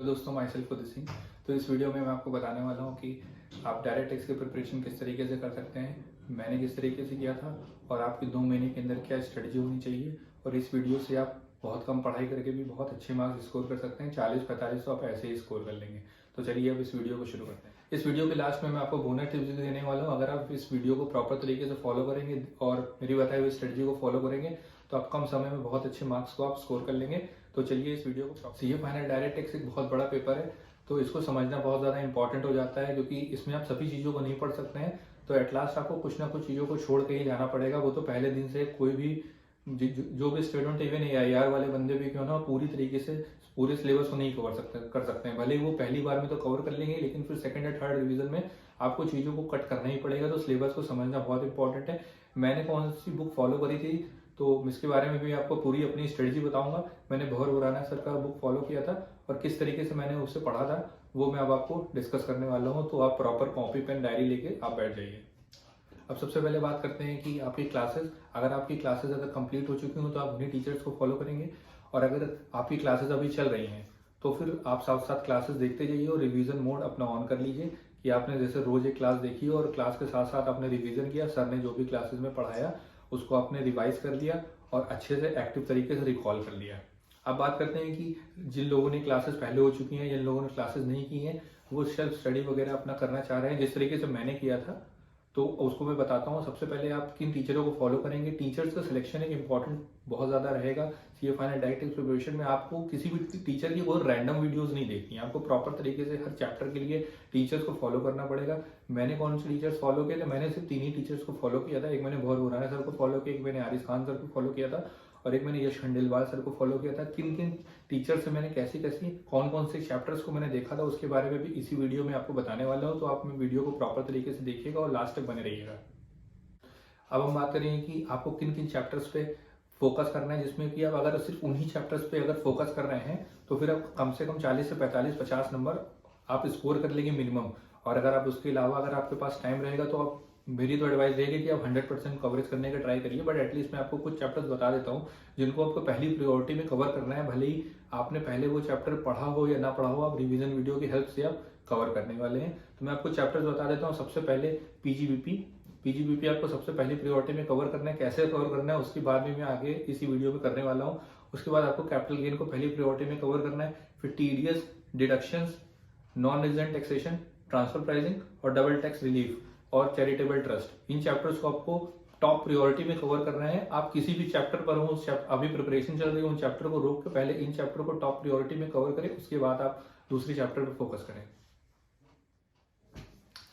तो दोस्तों my self उदित सिंह। तो इस वीडियो में मैं आपको बताने वाला हूँ कि आप डायरेक्ट टैक्स की प्रिपरेशन किस तरीके से कर सकते हैं, मैंने किस तरीके से किया था और आपकी 2 महीने के अंदर क्या स्ट्रेटजी होनी चाहिए। और इस वीडियो से आप बहुत कम पढ़ाई करके भी बहुत अच्छे मार्क्स स्कोर कर सकते हैं। 40-45 तो आप ऐसे ही स्कोर कर लेंगे। तो चलिए अब इस वीडियो को शुरू करते हैं। इस वीडियो के लास्ट में मैं आपको बोनस टिप्स भी देने वाला हूँ। अगर आप इस वीडियो को प्रॉपर तरीके से फॉलो करेंगे और मेरी बताई हुई स्ट्रेटजी को फॉलो करेंगे तो आप कम समय में बहुत अच्छे मार्क्स को आप स्कोर कर लेंगे। तो चलिए इस वीडियो को सीए फाइनल डायरेक्ट टैक्स एक बहुत बड़ा पेपर है, तो इसको समझना बहुत ज़्यादा इंपॉर्टेंट हो जाता है क्योंकि इसमें आप सभी चीज़ों को नहीं पढ़ सकते हैं। तो एट लास्ट आपको कुछ ना कुछ चीज़ों को छोड़ के ही जाना पड़ेगा। वो तो पहले दिन से कोई भी जो भी स्टूडेंट इवन AIR वाले बंदे भी क्यों ना पूरी तरीके से पूरे सिलेबस को नहीं कर सकते हैं। भले ही वो पहली बार में तो कवर कर लेंगे, लेकिन फिर सेकंड या थर्ड रिवीजन में आपको चीज़ों को कट करना ही पड़ेगा। तो सिलेबस को समझना बहुत इंपॉर्टेंट है। मैंने कौन सी बुक फॉलो करी थी तो इसके बारे में भी आपको पूरी अपनी स्ट्रेटजी बताऊंगा। मैंने भवर बुराना सर का बुक फॉलो किया था और किस तरीके से मैंने उससे पढ़ा था वो मैं अब आपको डिस्कस करने वाला हूँ। तो आप प्रॉपर कॉपी पेन डायरी लेके आप बैठ जाइए। अब सबसे पहले बात करते हैं कि आपकी क्लासेस, अगर आपकी क्लासेस अगर कंप्लीट हो चुकी हो तो आप उन्हीं टीचर्स को फॉलो करेंगे, और अगर आपकी क्लासेस अभी चल रही हैं तो फिर आप साथ साथ क्लासेस देखते जाइए और रिवीजन मोड अपना ऑन कर लीजिए कि आपने जैसे रोज एक क्लास देखी हो और क्लास के साथ साथ आपने रिवीजन किया, सर ने जो भी क्लासेस में पढ़ाया उसको आपने रिवाइज कर लिया और अच्छे से एक्टिव तरीके से रिकॉल कर लिया। अब बात करते हैं कि जिन लोगों ने क्लासेस पहले हो चुकी हैं, जिन लोगों ने क्लासेस नहीं की हैं, वो सेल्फ स्टडी वगैरह अपना करना चाह रहे हैं जिस तरीके से मैंने किया था, तो उसको मैं बताता हूँ। सबसे पहले आप किन टीचरों को फॉलो करेंगे। टीचर्स का सिलेक्शन एक इंपॉर्टेंट बहुत ज़्यादा रहेगा। सीए फाइनल डायरेक्ट प्रिपरेशन में आपको किसी भी टीचर की कोई रैंडम वीडियोस नहीं देखनी है। आपको प्रॉपर तरीके से हर चैप्टर के लिए टीचर्स को फॉलो करना पड़ेगा। मैंने कौन से टीचर्स फॉलो किए थे? मैंने सिर्फ 3 ही टीचर्स को फॉलो किया था। एक मैंने भवर बुराना सर को फॉलो किया, एक मैंने आरिस खान सर को फॉलो किया था और एक मैंने यश खंडेलवाल सर को फॉलो किया था। किन किन टीचर से मैंने कैसी कैसी कौन कौन से चैप्टर्स को मैंने देखा था उसके बारे में भी इसी वीडियो में आपको बताने वाला हूँ। तो आप वीडियो को प्रॉपर तरीके से देखिएगा और लास्ट तक बने रहिएगा। अब हम बात करेंगे कि आपको किन किन चैप्टर्स पे फोकस करना है, जिसमें कि आप अगर सिर्फ उन्हीं चैप्टर्स पे अगर फोकस कर रहे हैं तो फिर आप कम से कम 40 से 45-50 नंबर आप स्कोर कर लेंगे मिनिमम। और अगर आप उसके अलावा अगर आपके पास टाइम रहेगा तो आप, मेरी तो एडवाइस रहेगी कि आप 100% कवरेज करने का ट्राई करिए। बट एटलीस्ट मैं आपको कुछ चैप्टर्स बता देता हूँ जिनको आपको पहली प्रायोरिटी में कवर करना है। भले ही आपने पहले वो चैप्टर पढ़ा हो या ना पढ़ा हो, आप रिविजन वीडियो की हेल्प से आप कवर करने वाले हैं। तो मैं आपको चैप्टर्स बता देता हूँ। सबसे पहले पीजीबीपी आपको सबसे पहली प्रायोरिटी में कवर करना है। कैसे कवर करना है उसकी बात भी मैं आगे इसी वीडियो में करने वाला हूँ। उसके बाद आपको कैपिटल गेन को पहली प्रायोरिटी में कवर करना है। फिर TDS, deductions, non resident taxation, transfer pricing और डबल टैक्स रिलीफ और चैरिटेबल ट्रस्ट, इन चैप्टर्स को आपको टॉप प्रायोरिटी में कवर करना है। आप किसी भी चैप्टर पर हो, अभी प्रिपरेशन चल रही है, उन चैप्टर को रोक के पहले इन चैप्टर को टॉप प्रायोरिटी में कवर करें, उसके बाद आप दूसरे चैप्टर पर फोकस करें।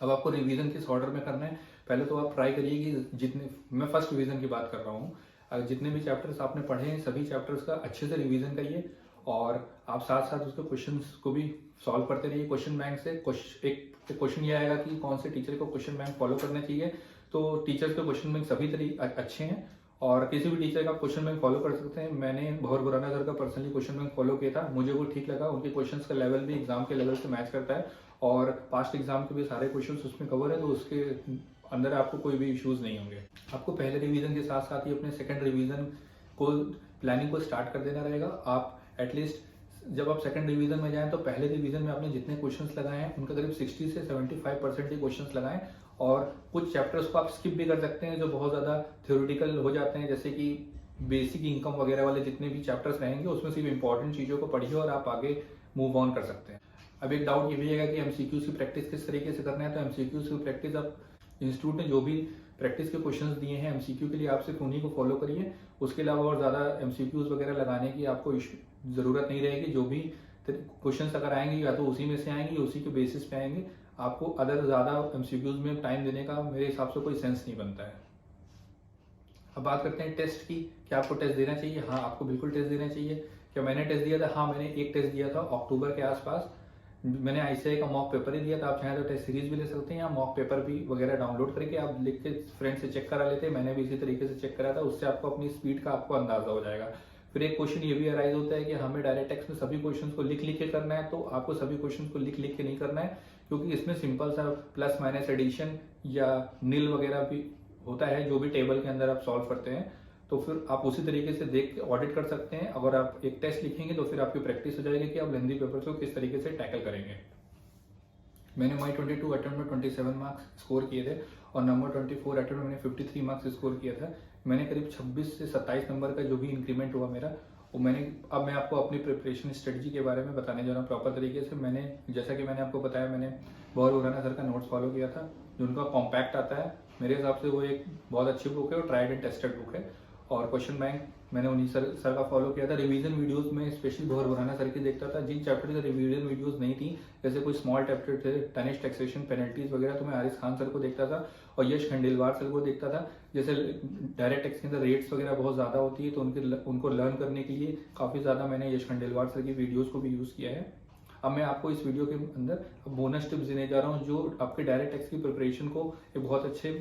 अब आपको रिवीजन किस ऑर्डर में करना है, पहले तो आप ट्राई करिए कि जितने, मैं फर्स्ट रिवीजन की बात कर रहा हूँ, जितने भी चैप्टर्स आपने पढ़े हैं सभी चैप्टर्स का अच्छे से रिवीजन करिए और आप साथ साथ उसके क्वेश्चंस को भी सॉल्व करते रहिए क्वेश्चन बैंक से। एक क्वेश्चन ये आएगा कि कौन से टीचर को क्वेश्चन बैंक फॉलो करना चाहिए। तो टीचर्स के क्वेश्चन बैंक सभी तरीके अच्छे हैं और किसी भी टीचर का क्वेश्चन बैंक फॉलो कर सकते हैं। मैंने भवर बुराना सर का पर्सनली क्वेश्चन बैंक फॉलो किया था, मुझे वो ठीक लगा। उनके क्वेश्चंस का लेवल भी एग्जाम के लेवल से मैच करता है और पास्ट एग्जाम के भी सारे क्वेश्चंस उसमें कवर है, तो उसके अंदर आपको कोई भी इश्यूज नहीं होंगे। आपको पहले रिवीजन के साथ साथ ही अपने सेकंड रिवीजन को प्लानिंग को स्टार्ट कर देना रहेगा। आप एटलीस्ट जब आप सेकंड रिवीजन में जाएं तो पहले रिवीजन में आपने जितने क्वेश्चंस लगाए हैं उनका करीब 60 से 75% ही क्वेश्चंस लगाएं। और कुछ चैप्टर्स को आप स्किप भी कर सकते हैं जो बहुत ज़्यादा थ्योरेटिकल हो जाते हैं, जैसे कि बेसिक इनकम वगैरह वाले जितने भी चैप्टर्स रहेंगे उसमें सिर्फ इंपॉर्टेंट चीज़ों को पढ़िए और आप आगे मूव ऑन कर सकते हैं। अब एक डाउट ये भी है कि एमसीक्यूज की प्रैक्टिस किस तरीके से करना है। तो एमसीक्यूज की प्रैक्टिस आप इंस्टीट्यूट ने जो भी प्रैक्टिस के क्वेश्चंस दिए हैं एमसीक्यू के लिए, आप सिर्फ उन्हीं को फॉलो करिए। उसके अलावा और ज़्यादा एमसीक्यूज वगैरह लगाने की आपको ज़रूरत नहीं रहेगी। जो भी क्वेश्चंस अगर आएंगे या तो उसी में से आएंगे, उसी के बेसिस पे आएंगे। आपको अदर ज़्यादा एमसीक्यूज में टाइम देने का मेरे हिसाब से कोई सेंस नहीं बनता है। अब बात करते हैं टेस्ट की। क्या आपको टेस्ट देना चाहिए? हाँ, आपको बिल्कुल टेस्ट देना चाहिए। क्या मैंने टेस्ट दिया था? हाँ, मैंने एक टेस्ट दिया था अक्टूबर के आसपास। मैंने ICAI का मॉक पेपर ही दिया था। आप चाहें तो टेस्ट सीरीज भी ले सकते हैं या मॉक पेपर भी वगैरह डाउनलोड करके आप लिख के फ्रेंड से चेक करा लेते हैं। मैंने भी इसी तरीके से चेक करा था, उससे आपको अपनी स्पीड का आपको अंदाजा हो जाएगा। फिर एक क्वेश्चन ये भी अराइज होता है कि हमें डायरेक्ट टेक्स्ट में सभी क्वेश्चंस को लिख लिख के करना है। तो आपको सभी क्वेश्चंस को लिख लिख के नहीं करना है, क्योंकि इसमें सिंपल सा प्लस माइनस एडिशन या नील वगैरह भी होता है जो भी टेबल के अंदर आप सॉल्व करते हैं। तो फिर आप उसी तरीके से देख के ऑडिट कर सकते हैं। अगर आप एक टेस्ट लिखेंगे तो फिर आपकी प्रैक्टिस हो जाएगी कि आप लेंथी पेपर को किस तरीके से टैकल करेंगे। मैंने माई 22 अटेम्प्ट में 27 मार्क्स स्कोर किए थे और नंबर 24 अटेम्प्ट में मैंने 53 मार्क्स स्कोर किया था। मैंने करीब 26 से 27 नंबर का जो भी इंक्रीमेंट हुआ मेरा, वो अब मैं आपको अपनी प्रिपरेशन स्ट्रेटजी के बारे में बताने जा रहा हूँ प्रॉपर तरीके से। जैसा कि मैंने आपको बताया, मैंने बहुत खुराना सर का नोट्स फॉलो किया था, जो उनका कॉम्पैक्ट आता है। मेरे हिसाब से वो एक बहुत अच्छी बुक है और ट्राइड एंड टेस्टेड बुक है। और क्वेश्चन बैंक मैंने उन्हीं सर का फॉलो किया था। रिवीजन वीडियोस में स्पेशली बहुत खुराना सर की देखता था। जिन चैप्टर की रिवीजन वीडियोस नहीं थी, जैसे कोई स्मॉल चैप्टर थे, टनिश टैक्सेशन, पेनल्टीज वगैरह, तो मैं हारिस खान सर को देखता था और यश खंडेलवाल सर को देखता था। जैसे डायरेक्ट टैक्स के अंदर रेट्स वगैरह बहुत ज़्यादा होती है, तो उनको लर्न करने के लिए काफ़ी ज़्यादा मैंने यश खंडेलवाल सर की वीडियोज़ को भी यूज़ किया है। अब मैं आपको इस वीडियो के अंदर बोनस टिप्स देने जा रहा हूँ, जो आपके डायरेक्ट टैक्स की प्रिपरेशन को एक बहुत अच्छे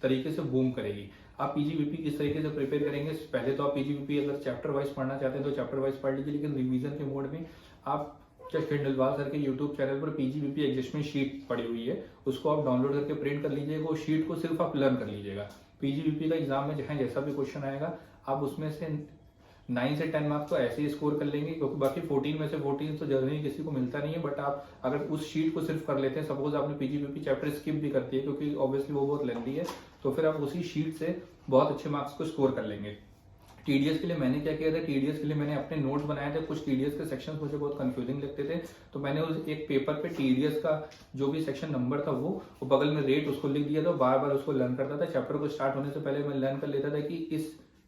तरीके से बूम करेगी। आप पीजीबीपी किस तरीके से प्रिपेयर करेंगे? पहले तो आप पीजीबीपी अगर चैप्टर वाइज पढ़ना चाहते हैं तो चैप्टर वाइज पढ़ लीजिए, लेकिन रिवीजन के मोड में आप खंडेलवाल सर के यूट्यूब चैनल पर पीजीबीपी एडजस्टमेंट शीट पड़ी हुई है, उसको आप डाउनलोड करके प्रिंट कर लीजिएगा। वो शीट को सिर्फ आप लर्न कर लीजिएगा। पीजीबीपी का एग्जाम में चाहे जैसा भी क्वेश्चन आएगा, आप उसमें से 9 से 10 मार्क्स तो ऐसे ही स्कोर कर लेंगे, क्योंकि बाकी 14 में से 14 तो जल्दी किसी को मिलता नहीं है। बट आप अगर उस शीट को सिर्फ कर लेते हैं, सपोज आपने पीजीबीपी चैप्टर स्किप भी करती है क्योंकि ऑब्वियसली वो बहुत लेंथी है, तो फिर आप उसी शीट से बहुत अच्छे मार्क्स को स्कोर कर लेंगे। टीडीएस के लिए मैंने क्या किया था? टीडीएस के लिए मैंने अपने नोट्स बनाए थे। कुछ टीडीएस के सेक्शंस मुझे बहुत कंफ्यूजिंग लगते थे, तो मैंने उस एक पेपर पे टीडीएस का जो भी सेक्शन नंबर था वो बगल में रेट उसको लिख दिया था। बार बार उसको लर्न करता था। चैप्टर को स्टार्ट होने से पहले मैं लर्न कर लेता था कि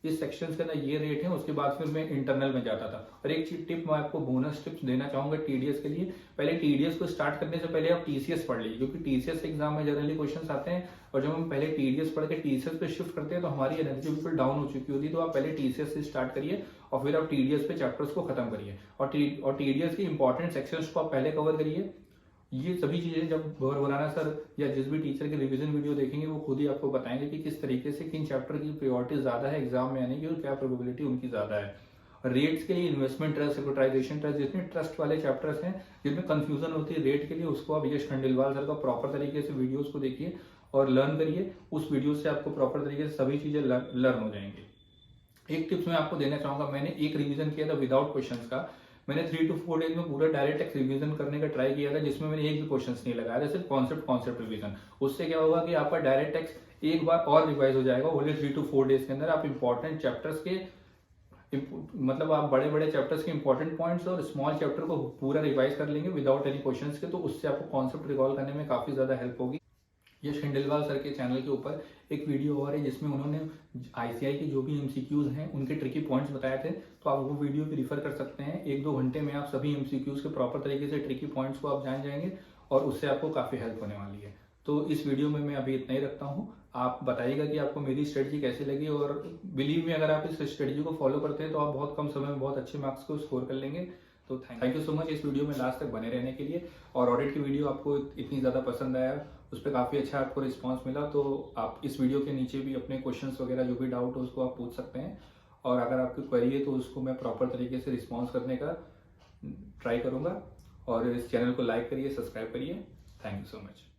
इस सेक्शन के अंदर ये रेट है, उसके बाद फिर मैं इंटरनल में जाता था। और एक टिप मैं आपको बोनस टिप्स देना चाहूंगा टीडीएस के लिए। पहले टीडीएस को स्टार्ट करने से पहले आप टीसीएस पढ़ लीजिए, क्योंकि टीसीएस एग्जाम में जनरली क्वेश्चन आते हैं, और जब हम पहले टीडीएस पढ़ के टीसीएस पे शिफ्ट करते हैं तो हमारी एनर्जी बिल्कुल डाउन हो चुकी होती है। तो आप पहले टीसीएस से स्टार्ट करिए और फिर आप टीडीएस पे चैप्टर्स को खत्म करिए, और टीडीएस के इंपॉर्टेंट सेक्शंस को आप पहले कवर करिए। ये सभी चीजें जब खुराना सर या जिस भी टीचर की रिवीजन वीडियो देखेंगे, वो खुद ही आपको बताएंगे कि किस तरीके से किन चैप्टर की प्रायोरिटी ज्यादा है एग्जाम में आने की और क्या प्रोबेबिलिटी उनकी ज्यादा है। रेट्स के लिए इन्वेस्टमेंट ट्रस्ट, सिक्योरिटाइजेशन ट्रस्ट, जितने ट्रस्ट वाले चैप्टर्स हैं जिनमें कंफ्यूजन होती है रेट के लिए, उसको आप यश खंडेलवाल सर का प्रॉपर तरीके से वीडियोस को देखिए और लर्न करिए। उस वीडियो से आपको प्रॉपर तरीके से सभी चीजें लर्न हो जाएंगी। एक टिप्स मैं आपको देना चाहूंगा, मैंने एक रिवीजन किया था विदाउट क्वेश्चंस का। मैंने 3 to 4 डेज में पूरा डायरेक्ट टैक्स रिवीजन करने का ट्राई किया था, जिसमें मैंने एक भी क्वेश्चन नहीं लगाया था, सिर्फ कॉन्सेप्ट रिवीजन। उससे क्या होगा कि आपका डायरेक्ट टैक्स एक बार और रिवाइज हो जाएगा। ओनली 3 to 4 डेज के अंदर आप इंपॉर्टेंट चैप्टर्स के मतलब आप बड़े बड़े चैप्टर्स के इंपॉर्टेंट पॉइंट्स और स्मॉल चैप्टर को पूरा रिवाइज कर लेंगे विदाउट एनी क्वेश्चंस के, तो उससे आपको कॉन्सेप्ट रिकॉल करने में काफी ज्यादा हेल्प होगी। यश खंडेलवाल सर के चैनल के ऊपर एक वीडियो और है जिसमें उन्होंने आईसीआई के जो भी एमसीक्यूज हैं उनके ट्रिकी पॉइंट्स बताए थे, तो आप वो वीडियो भी रिफर कर सकते हैं। 1-2 घंटे में आप सभी एमसीक्यूज के प्रॉपर तरीके से ट्रिकी पॉइंट्स को आप जान जाएंगे और उससे आपको काफी हेल्प होने वाली है। तो इस वीडियो में मैं अभी इतना ही रखता हूँ। आप बताइएगा कि आपको मेरी स्ट्रेटजी कैसी लगी, और बिलीव में अगर आप इस स्ट्रेटजी को फॉलो करते हैं तो आप बहुत कम समय में बहुत अच्छे मार्क्स को स्कोर कर लेंगे। तो थैंक यू सो मच इस वीडियो में लास्ट तक बने रहने के लिए। और ऑडिट की वीडियो आपको इतनी ज़्यादा पसंद आया, उस पर काफ़ी अच्छा आपको रिस्पांस मिला, तो आप इस वीडियो के नीचे भी अपने क्वेश्चंस वगैरह जो भी डाउट हो उसको आप पूछ सकते हैं, और अगर आपकी क्वेरी है तो उसको मैं प्रॉपर तरीके से रिस्पॉन्स करने का ट्राई करूँगा। और इस चैनल को लाइक करिए, सब्सक्राइब करिए। Thank you so much.